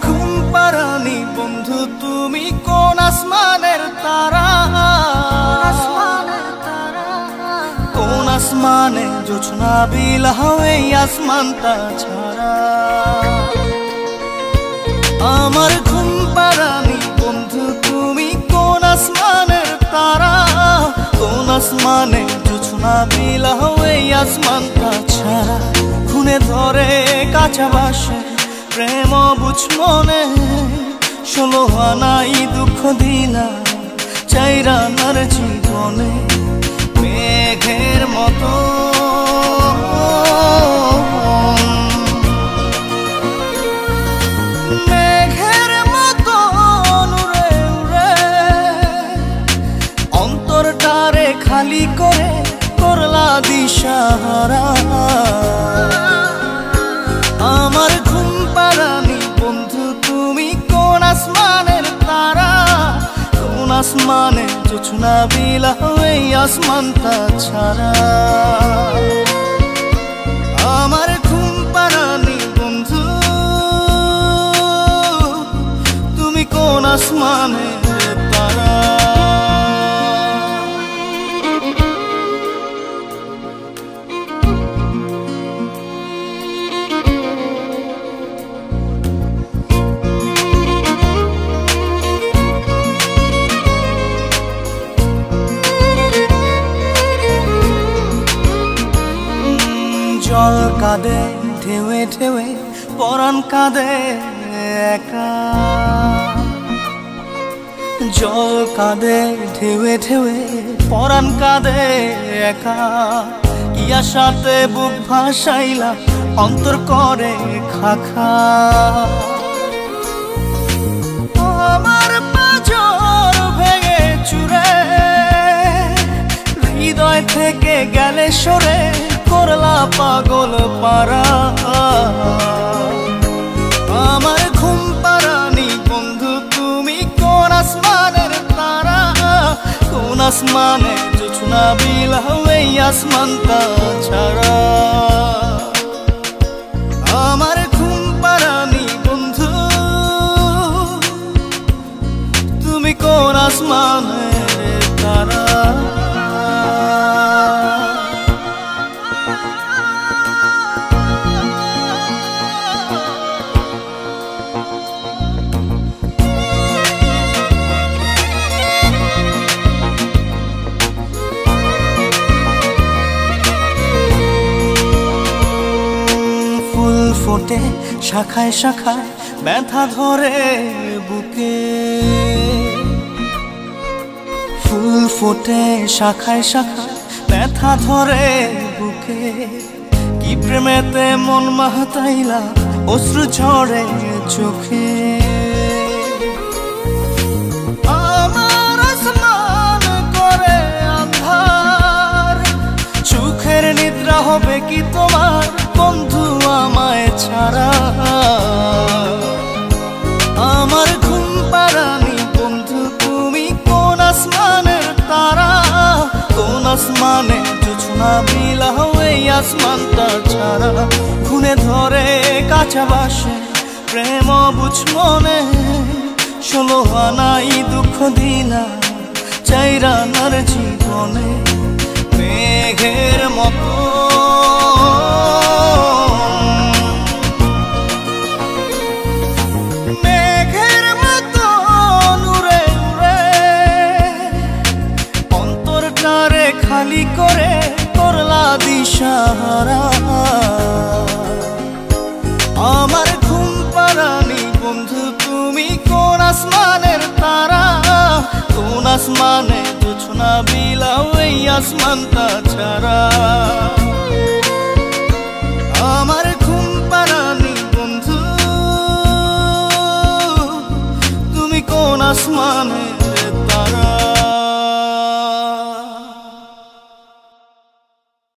ঘুম পাড়ানি বন্ধু তুমি কোন আসমানের তারা, কোন আসমানে জোছনা বিলাও এই আসমানটা ছাড়া। আমার ঘুম পাড়ানি বন্ধু তুমি কোন আসমানের তারা, কোন আসমানে জোছনা বিলাও এই আসমানটা ছাড়া। খুনে ধরে কাঁচা বাসে প্রেম বুঝ মনে, 16 আনাই দুঃখ দিলা চাইরা নার জীবনে। মেঘের মতো মেঘের মতো উড়ে উড়ে অন্তরটারে খালি করে করলা দিশাহারা। আমার ঘুম পাড়ানি বন্ধু তুমি কোন আসমানের তারা, কোন আসমানে জোছনা বিলাও এই আসমানটা ছাড়া। আমার ঘুম পাড়ানি বন্ধু তুমি কোন আসমানের তারা। জল কাঁদে ঢেউে ঢেউে পরাণ কাঁদে একা, জল কাঁদে ঢেউে ঢেউে পরাণ কাঁদে একা। কি আশাতে বুক ভাসাইলা অন্তর করে খাখা। আমার পাঁজর ভেঙে চুরে হৃদয় থেকে গেলে সরে করলা পাগল পারা। আমার ঘুম পাড়ানি বন্ধু তুমি কোন আসমানের তারা, কোন আসমানে জোছনা বিলাও এই আসমানটা ছাড়া। আমার ঘুম পাড়ানি বন্ধু তুমি কোন আসমানের তারা। ফোটে শাখায় শাখায় ব্যথা ধরে বুকে, ফুল ফোটে শাখায় শাখায় ব্যথা ধরে বুকে। কি প্রেমেতে মন মাহতাইলা অশ্রু ঝরে চোখে। আমার আসমান করে আন্ধার, সুখের নিদ্রা হবে কি তোমার বন্ধু আমায় ছাড়া। আমার ঘুম পাড়ানি বন্ধু তুমি কোন আসমানের তারা, কোন আসমানে জোছনা বিলাও এই আসমানটা ছাড়া। খুনে ধরে কাঁচা বাসে প্রেম বুঝ মনে, 16 আনাই দুঃখ দিলা চাইরা নার জীবনে। মেঘের মতো মেঘের মতো উড়ে উড়ে অন্তরটারে খালি করে করলা দিশাহারা। আমার ঘুম পাড়ানি বন্ধু তুমি কোন আসমানের তারা, কোন আসমানে জোছনা বিলাও এই আসমানটা ছাড়া। আমার ঘুম পাড়ানি বন্ধু তুমি কোন আসমানে